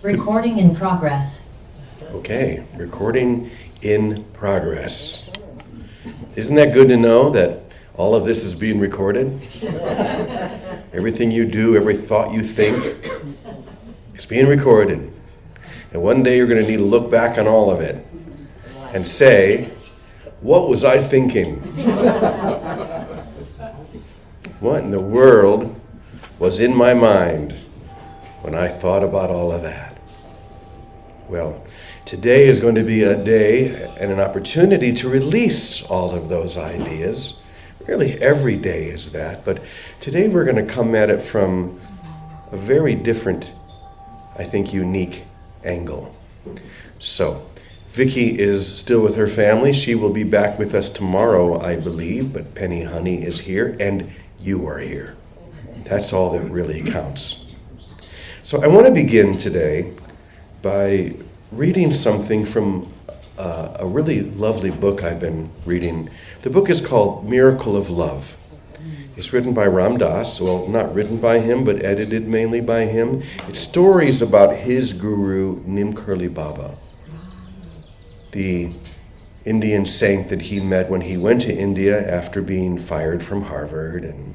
Recording in progress. Okay, recording in progress. Isn't that good to know that all of this is being recorded? Everything you do, every thought you think, is being recorded. And one day you're going to need to look back on all of it and say, what was I thinking? What in the world was in my mind when I thought about all of that? Well, today is going to be a day and an opportunity to release all of those ideas. Really, every day is that, but today we're going to come at it from a very different, I think, unique angle. So, Vicky is still with her family. She will be back with us tomorrow, I believe, but Penny Honey is here, and you are here. That's all that really counts. So I want to begin today by reading something from a really lovely book I've been reading. The book is called Miracle of Love. It's written by Ram Dass, well, not written by him, but edited mainly by him. It's stories about his guru, Nimkarli Baba, the Indian saint that he met when he went to India after being fired from Harvard and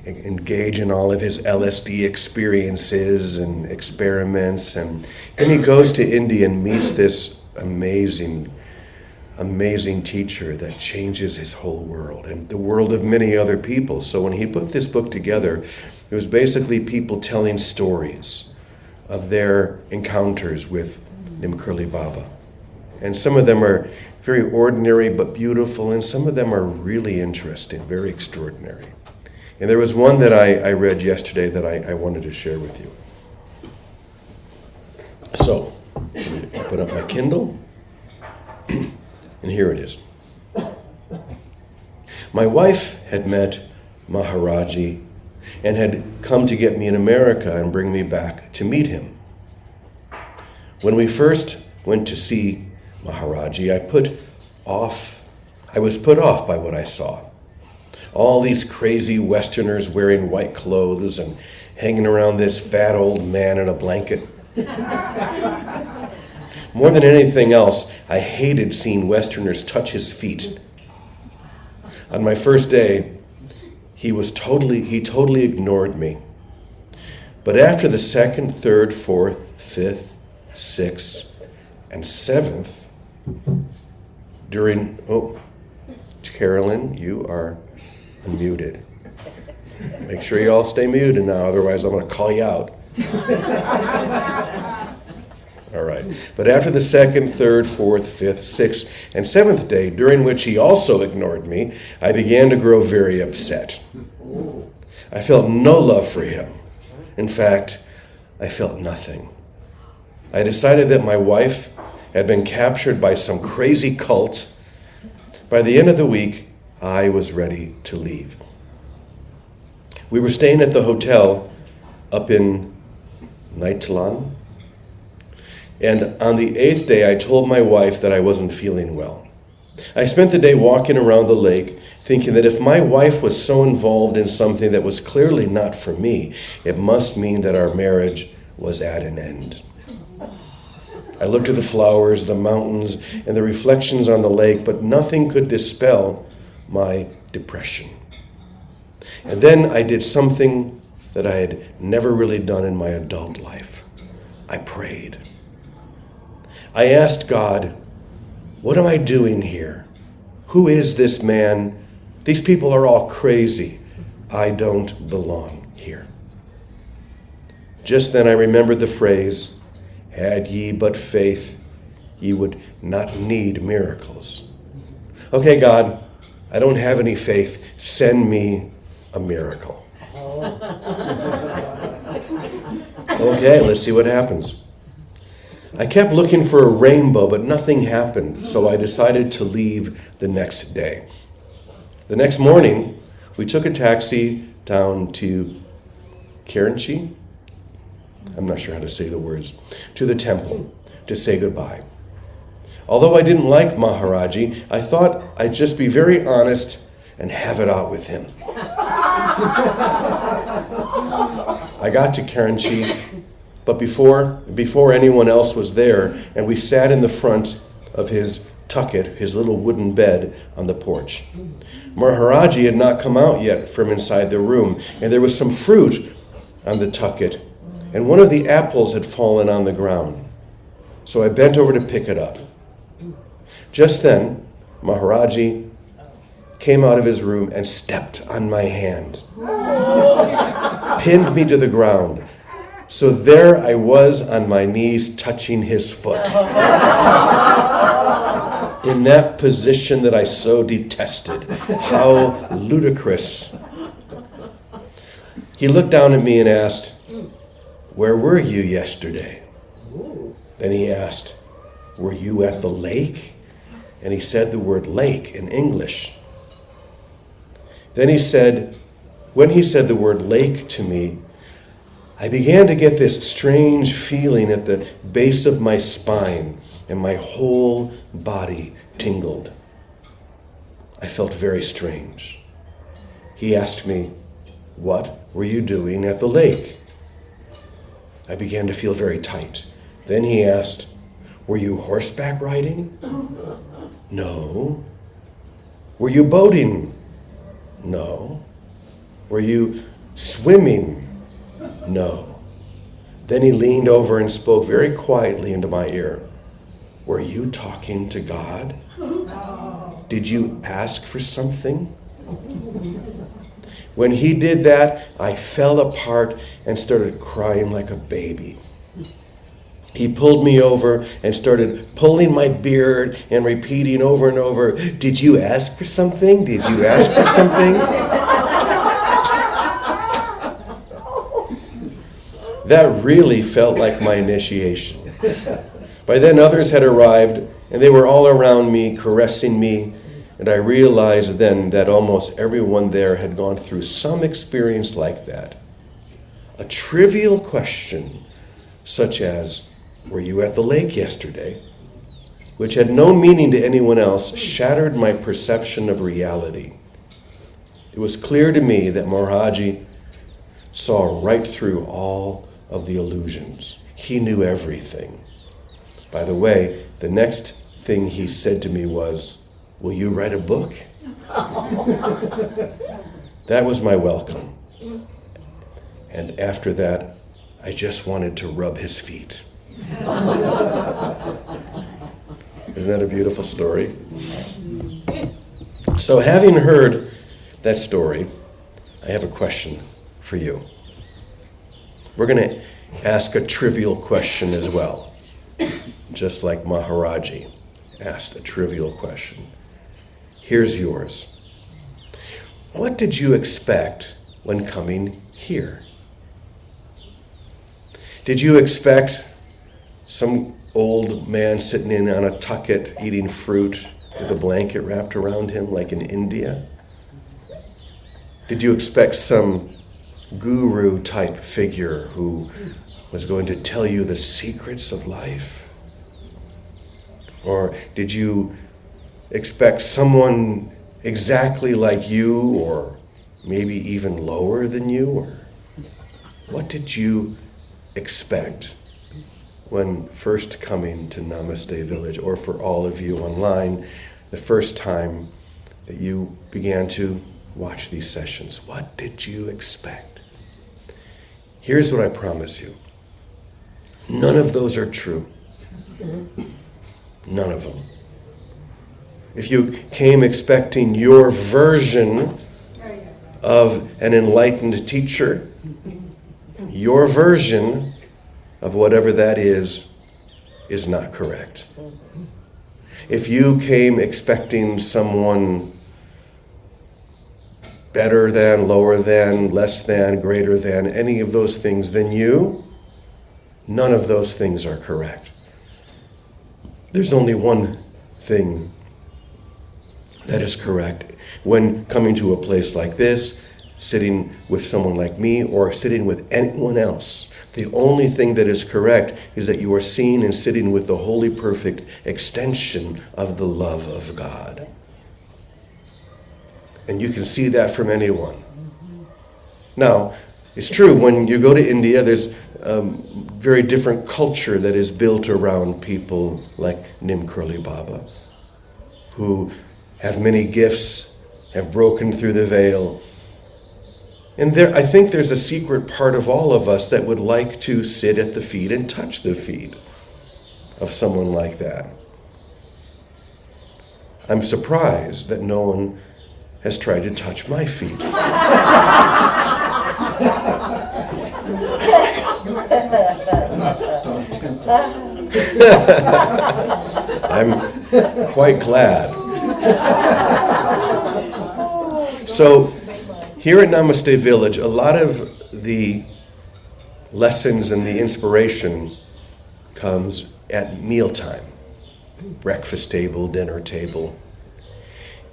engage in all of his LSD experiences and experiments. And then he goes to India and meets this amazing teacher that changes his whole world and the world of many other people. So when he put this book together, it was basically people telling stories of their encounters with Nimkarli Baba. And some of them are very ordinary but beautiful, and some of them are really interesting, very extraordinary. And there was one that I read yesterday that I wanted to share with you. So, I put up my Kindle, and here it is. My wife had met Maharaji and had come to get me in America and bring me back to meet him. When we first went to see Maharaji, I was put off by what I saw. All these crazy Westerners wearing white clothes and hanging around this fat old man in a blanket. More than anything else, I hated seeing Westerners touch his feet. On my first day, he totally ignored me. But after the second, third, fourth, fifth, sixth, and seventh, Carolyn, you are unmuted. Make sure you all stay muted now, otherwise I'm going to call you out. All right. But after the second, third, fourth, fifth, sixth, and seventh day, during which he also ignored me, I began to grow very upset. I felt no love for him. In fact, I felt nothing. I decided that my wife had been captured by some crazy cult. By the end of the week, I was ready to leave. We were staying at the hotel up in Naitlan, and on the 8th day, I told my wife that I wasn't feeling well. I spent the day walking around the lake, thinking that if my wife was so involved in something that was clearly not for me, it must mean that our marriage was at an end. I looked at the flowers, the mountains, and the reflections on the lake, but nothing could dispel my depression. And then I did something that I had never really done in my adult life. I prayed. I asked God, what am I doing here? Who is this man? These people are all crazy. I don't belong here. Just then I remembered the phrase, had ye but faith, ye would not need miracles. Okay, God, I don't have any faith. Send me a miracle. Okay, let's see what happens. I kept looking for a rainbow, but nothing happened, so I decided to leave the next day. The next morning, we took a taxi down to Karanchi. I'm not sure how to say the words, to the temple to say goodbye. Although I didn't like Maharaji, I thought I'd just be very honest and have it out with him. I got to Karanchi but before anyone else was there, and we sat in the front of his tucket, his little wooden bed on the porch. Maharaji had not come out yet from inside the room, and there was some fruit on the tucket, and one of the apples had fallen on the ground. So I bent over to pick it up. Just then, Maharaji came out of his room and stepped on my hand, pinned me to the ground. So there I was on my knees touching his foot. In that position that I so detested. How ludicrous. He looked down at me and asked, "Where were you yesterday?" Then he asked, "Were you at the lake?" And he said the word lake in English. Then when he said the word lake to me, I began to get this strange feeling at the base of my spine, and my whole body tingled. I felt very strange. He asked me, "What were you doing at the lake?" I began to feel very tight. Then he asked, "Were you horseback riding?" "No." "Were you boating?" "No." "Were you swimming?" "No." Then he leaned over and spoke very quietly into my ear. "Were you talking to God? Did you ask for something?" When he did that, I fell apart and started crying like a baby. He pulled me over and started pulling my beard and repeating over and over, "Did you ask for something? Did you ask for something?" That really felt like my initiation. By then others had arrived, and they were all around me, caressing me, and I realized then that almost everyone there had gone through some experience like that. A trivial question, such as, "Were you at the lake yesterday?" which had no meaning to anyone else, shattered my perception of reality. It was clear to me that Maharaji saw right through all of the illusions. He knew everything. By the way, the next thing he said to me was, "Will you write a book?" That was my welcome. And after that, I just wanted to rub his feet. Isn't that a beautiful story? So having heard that story, I have a question for you. We're going to ask a trivial question as well, just like Maharaji asked a trivial question. Here's yours. What did you expect when coming here? Did you expect some old man sitting in on a tucket eating fruit with a blanket wrapped around him like in India? Did you expect some guru type figure who was going to tell you the secrets of life? Or did you expect someone exactly like you, or maybe even lower than you? Or what did you expect when first coming to Namaste Village, or for all of you online, the first time that you began to watch these sessions? What did you expect? Here's what I promise you. None of those are true. None of them. If you came expecting your version of an enlightened teacher, your version of whatever that is not correct. If you came expecting someone better than, lower than, less than, greater than, any of those things than you, none of those things are correct. There's only one thing that is correct. When coming to a place like this, sitting with someone like me, or sitting with anyone else, the only thing that is correct is that you are seeing and sitting with the wholly perfect extension of the love of God. And you can see that from anyone. Now, it's true, when you go to India, there's very different culture that is built around people like Nim Kurli Baba, who have many gifts, have broken through the veil. And I think there's a secret part of all of us that would like to sit at the feet and touch the feet of someone like that. I'm surprised that no one has tried to touch my feet. I'm quite glad. So, here at Namaste Village, a lot of the lessons and the inspiration comes at mealtime. Breakfast table, dinner table.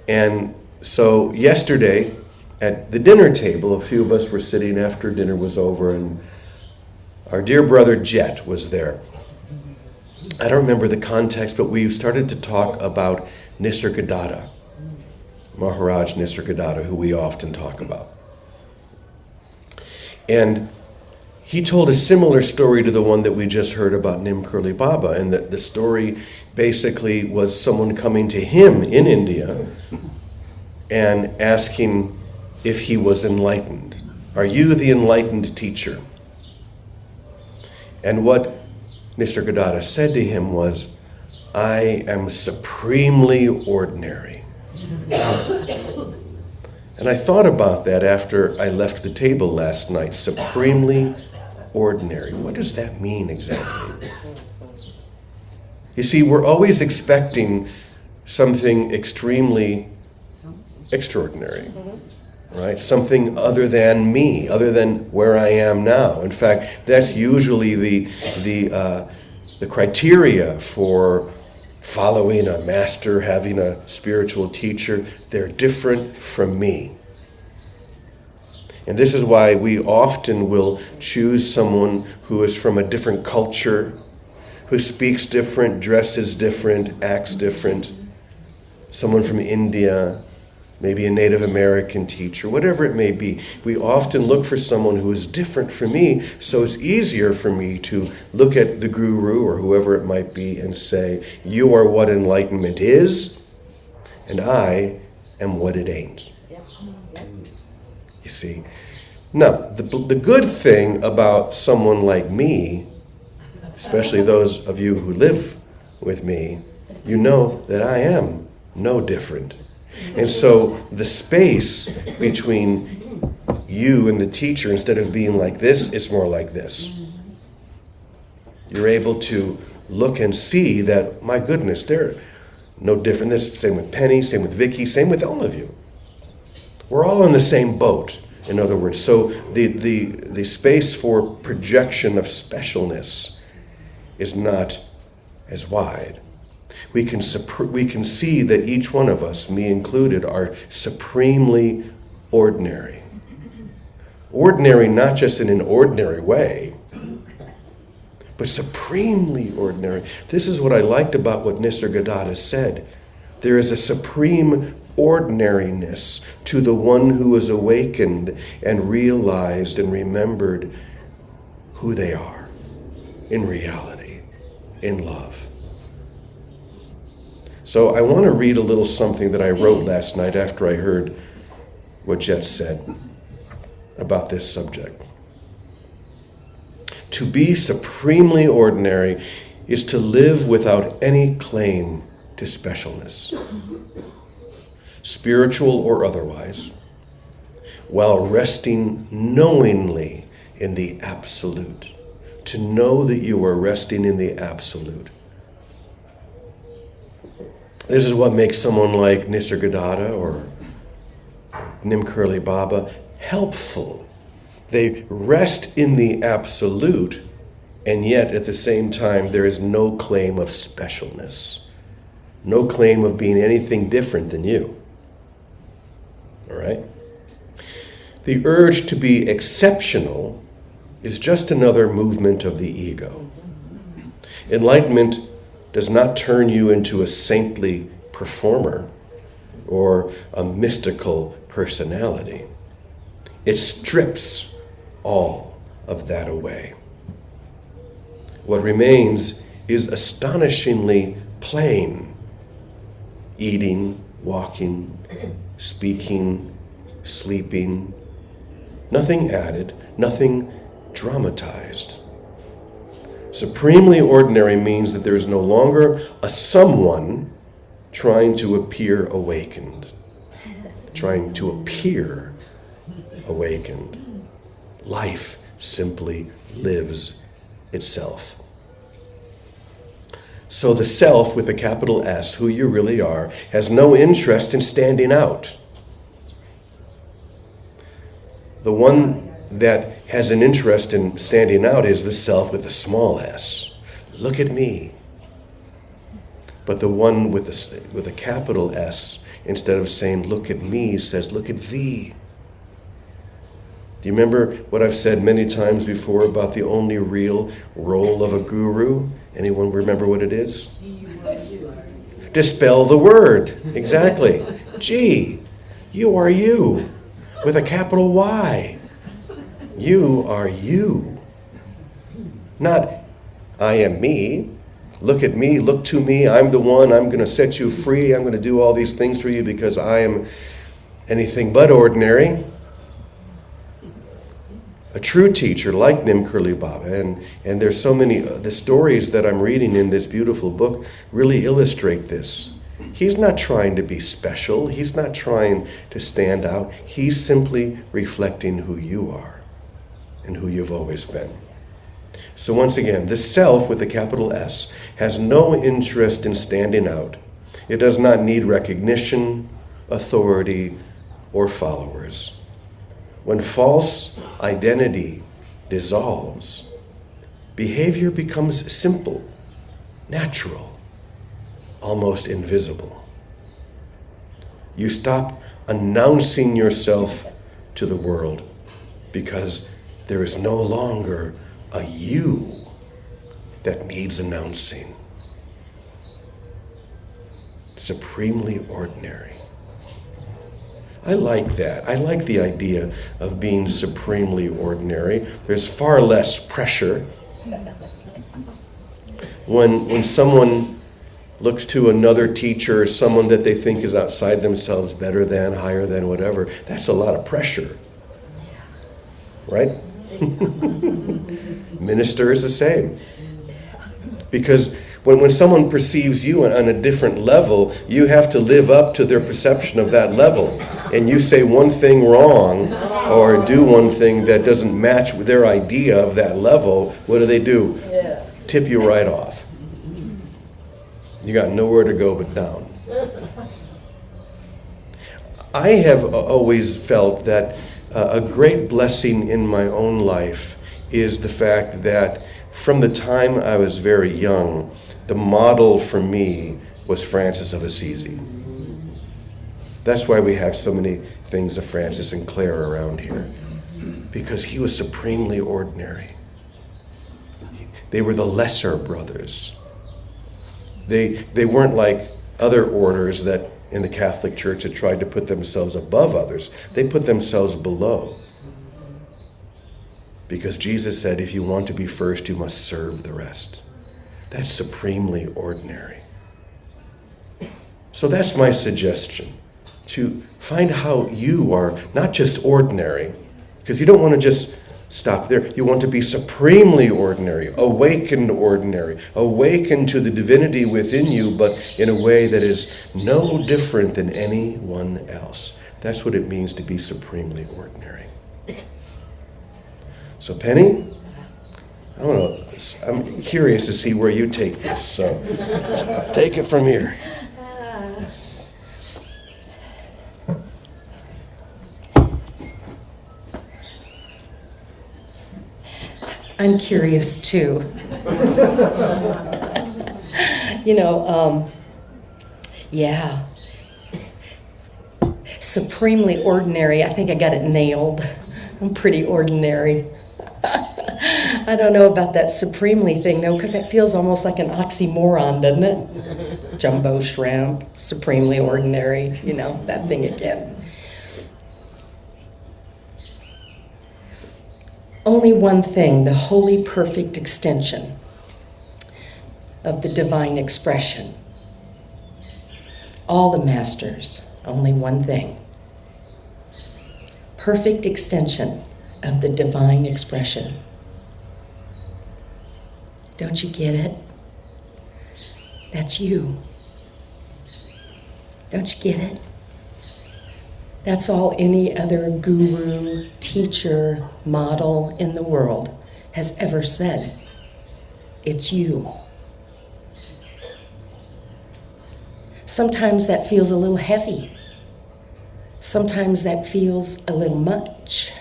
And so yesterday, at the dinner table, a few of us were sitting after dinner was over, and our dear brother Jet was there. I don't remember the context, but we started to talk about Nisargadatta, Maharaj Nisargadatta, who we often talk about. And he told a similar story to the one that we just heard about Nim Kurli Baba, and that the story basically was someone coming to him in India and asking if he was enlightened. Are you the enlightened teacher? And what Nisargadatta said to him was, I am supremely ordinary. And I thought about that after I left the table last night. Supremely ordinary. What does that mean exactly? You see, we're always expecting something extremely extraordinary, right? Something other than me, other than where I am now. In fact, that's usually the criteria for following a master, having a spiritual teacher. They're different from me. And this is why we often will choose someone who is from a different culture, who speaks different, dresses different, acts different. Someone from India, maybe a Native American teacher, whatever it may be. We often look for someone who is different from me, so it's easier for me to look at the guru or whoever it might be and say, you are what enlightenment is, and I am what it ain't. You see? Now, the good thing about someone like me, especially those of you who live with me, you know that I am no different. And so the space between you and the teacher, instead of being like this, it's more like this. You're able to look and see that, my goodness, they're no different. This same with Penny, same with Vicky, same with all of you. We're all in the same boat, in other words. So the space for projection of specialness is not as wide. We can see that each one of us, me included, are supremely ordinary. Ordinary not just in an ordinary way, but supremely ordinary. This is what I liked about what Nisargadatta said. There is a supreme ordinariness to the one who is awakened and realized and remembered who they are in reality, in love. So I want to read a little something that I wrote last night after I heard what Jet said about this subject. To be supremely ordinary is to live without any claim to specialness, spiritual or otherwise, while resting knowingly in the absolute. To know that you are resting in the absolute. This is what makes someone like Nisargadatta or Nim Kurli Baba helpful. They rest in the absolute, and yet at the same time there is no claim of specialness. No claim of being anything different than you. All right? The urge to be exceptional is just another movement of the ego. Enlightenment does not turn you into a saintly performer or a mystical personality. It strips all of that away. What remains is astonishingly plain. Eating, walking, speaking, sleeping. Nothing added, nothing dramatized. Supremely ordinary means that there is no longer a someone trying to appear awakened. Trying to appear awakened. Life simply lives itself. So the self with a capital S, who you really are, has no interest in standing out. The one that has an interest in standing out is the self with a small s. Look at me. But the one with a capital S, instead of saying look at me, says look at thee. Do you remember what I've said many times before about the only real role of a guru? Anyone remember what it is? Dispel the word. Exactly. Gee, you are you with a capital Y. You are you. Not I am me. Look at me, look to me, I'm the one, I'm going to set you free, I'm going to do all these things for you because I am anything but ordinary. A true teacher like Nim Curly Baba, and there's so many, the stories that I'm reading in this beautiful book really illustrate this. He's not trying to be special, he's not trying to stand out, he's simply reflecting who you are and who you've always been. So once again, the self with a capital S has no interest in standing out. It does not need recognition, authority, or followers. When false identity dissolves, behavior becomes simple, natural, almost invisible. You stop announcing yourself to the world because there is no longer a you that needs announcing. Supremely ordinary. I like that. I like the idea of being supremely ordinary. There's far less pressure. When someone looks to another teacher or someone that they think is outside themselves, better than, higher than, whatever, that's a lot of pressure. Right? Minister is the same. Because when someone perceives you on a different level, you have to live up to their perception of that level. And you say one thing wrong or do one thing that doesn't match with their idea of that level, what do? Tip you right off. You got nowhere to go but down. I have always felt that a great blessing in my own life is the fact that from the time I was very young, the model for me was Francis of Assisi. That's why we have so many things of Francis and Clare around here, because he was supremely ordinary. They were the lesser brothers. They weren't like other orders that in the Catholic Church that tried to put themselves above others. They put themselves below. Because Jesus said, if you want to be first, you must serve the rest. That's supremely ordinary. So that's my suggestion, to find how you are not just ordinary, because you don't want to just stop there. You want to be supremely ordinary, awakened to the divinity within you, but in a way that is no different than anyone else. That's what it means to be supremely ordinary. So Penny, I don't know, I'm curious to see where you take this, so take it from here. I'm curious too. Yeah. Supremely ordinary. I think I got it nailed. I'm pretty ordinary. I don't know about that supremely thing though, because it feels almost like an oxymoron, doesn't it? Jumbo shrimp, supremely ordinary, that thing again. Only one thing, the wholly perfect extension. of the divine expression. All the masters, only one thing. Perfect extension of the divine expression. Don't you get it? That's you. Don't you get it? That's all any other guru, teacher, model in the world has ever said. It's you. Sometimes that feels a little heavy. Sometimes that feels a little much.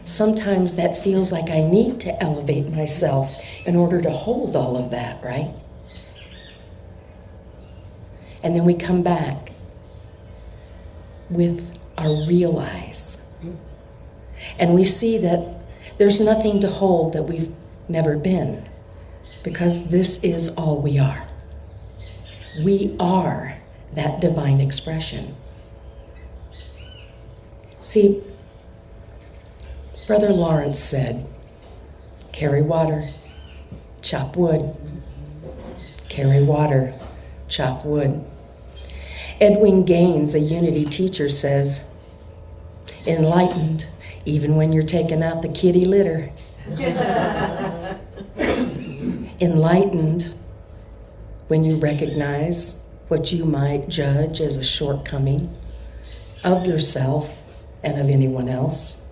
Sometimes that feels like I need to elevate myself in order to hold all of that, right? And then we come back with our realize. And we see that there's nothing to hold that we've never been, because this is all we are. We are that divine expression. See, Brother Lawrence said, carry water, chop wood. Carry water, chop wood. Edwin Gaines, a Unity teacher, says, enlightened even when you're taking out the kitty litter. Enlightened when you recognize what you might judge as a shortcoming of yourself and of anyone else.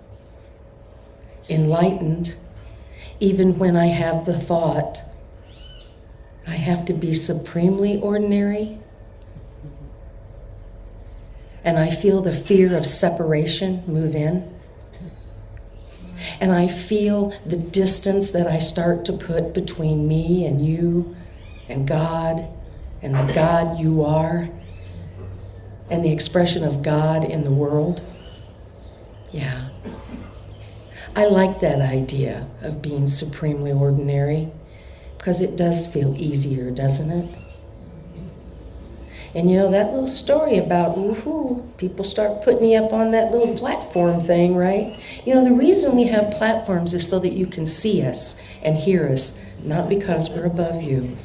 Enlightened even when I have the thought, I have to be supremely ordinary, and I feel the fear of separation move in, and I feel the distance that I start to put between me and you and God and the God you are and the expression of God in the world. Yeah. I like that idea of being supremely ordinary, because it does feel easier, doesn't it? And you know, that little story about, people start putting me up on that little platform thing, right? You know, the reason we have platforms is so that you can see us and hear us, not because we're above you.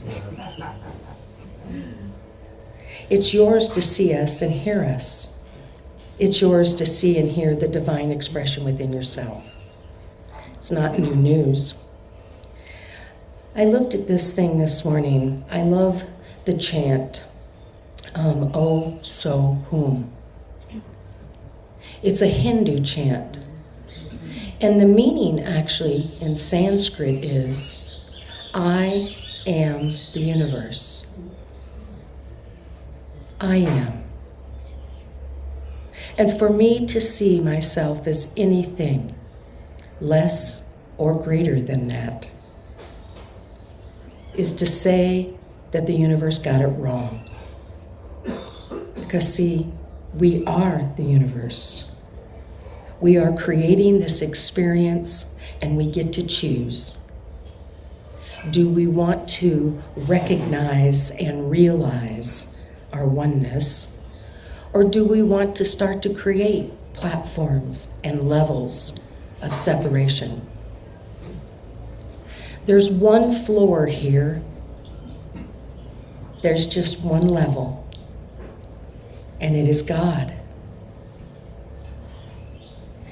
It's yours to see us and hear us. It's yours to see and hear the divine expression within yourself. It's not new news. I looked at this thing this morning. I love the chant, Oh So Hum. It's a Hindu chant. And the meaning actually in Sanskrit is, I am the universe. I am. And for me to see myself as anything less or greater than that is to say that the universe got it wrong. Because see, we are the universe. We are creating this experience and we get to choose. Do we want to recognize and realize our oneness, or do we want to start to create platforms and levels of separation? There's one floor here. There's just one level, and it is God.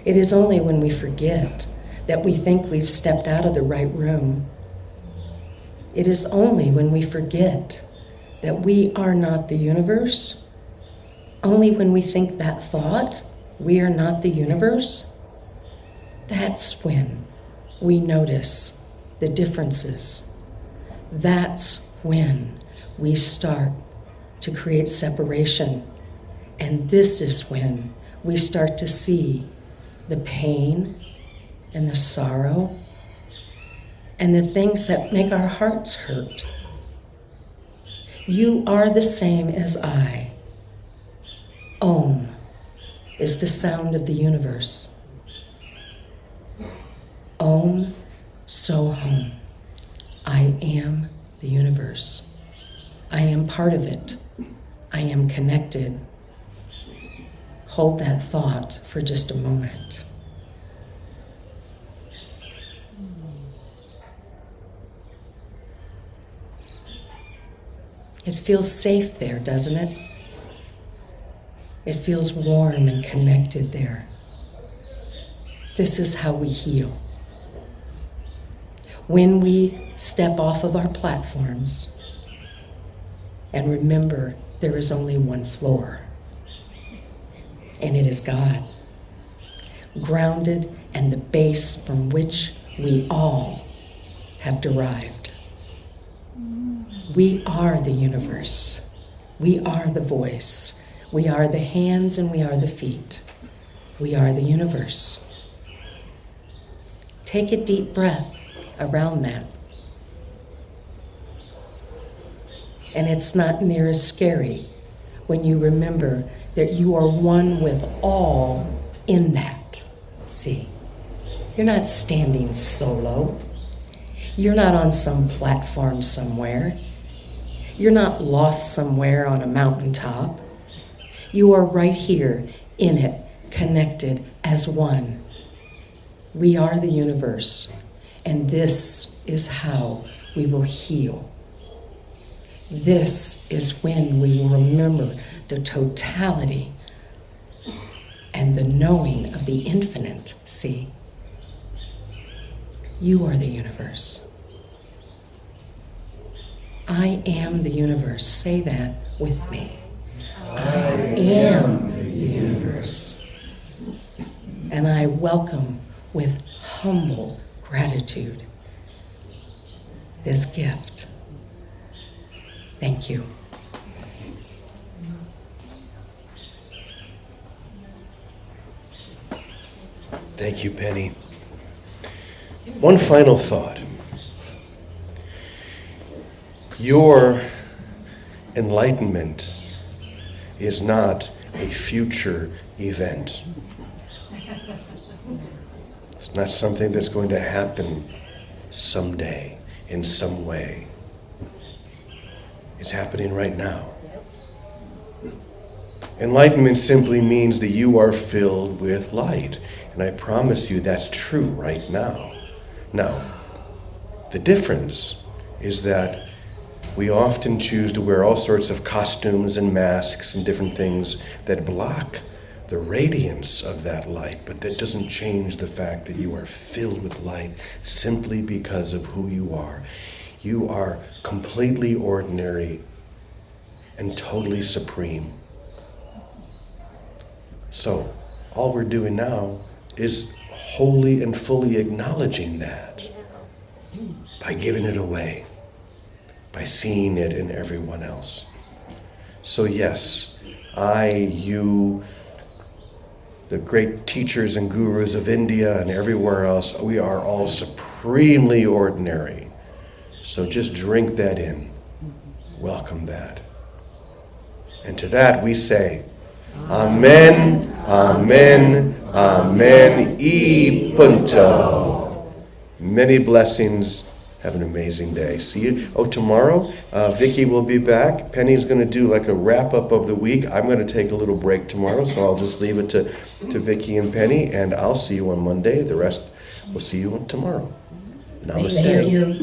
It is only when we forget that we think we've stepped out of the right room. It is only when we forget that we are not the universe, only when we think that thought, we are not the universe, that's when we notice the differences. That's when we start to create separation. And this is when we start to see the pain and the sorrow and the things that make our hearts hurt. You are the same as I. Om is the sound of the universe. Om So Hum. I am the universe. I am part of it. I am connected. Hold that thought for just a moment. It feels safe there, doesn't it? It feels warm and connected there. This is how we heal. When we step off of our platforms and remember there is only one floor, and it is God, grounded and the base from which we all have derived. We are the universe. We are the voice. We are the hands and we are the feet. We are the universe. Take a deep breath around that. And it's not near as scary when you remember that you are one with all in that. See, you're not standing solo. You're not on some platform somewhere. You're not lost somewhere on a mountaintop. You are right here in it, connected as one. We are the universe, and this is how we will heal. This is when we will remember the totality and the knowing of the infinite. See, you are the universe. I am the universe. Say that with me. I am the universe. And I welcome with humble gratitude this gift. Thank you. Thank you, Penny. One final thought. Your enlightenment is not a future event. It's not something that's going to happen someday in some way. It's happening right now. Enlightenment simply means that you are filled with light. And I promise you that's true right now. Now, the difference is that we often choose to wear all sorts of costumes and masks and different things that block the radiance of that light, but that doesn't change the fact that you are filled with light simply because of who you are. You are completely ordinary and totally supreme. So, all we're doing now is wholly and fully acknowledging that by giving it away, by seeing it in everyone else. So yes, you, the great teachers and gurus of India and everywhere else, we are all supremely ordinary. So just drink that in. Welcome that. And to that we say, Amen, Amen, Amen, e punto. Many blessings. Have an amazing day. See you. Oh, tomorrow, Vicki will be back. Penny's going to do like a wrap-up of the week. I'm going to take a little break tomorrow, so I'll just leave it to Vicki and Penny, and I'll see you on Monday. The rest, we'll see you tomorrow. Namaste.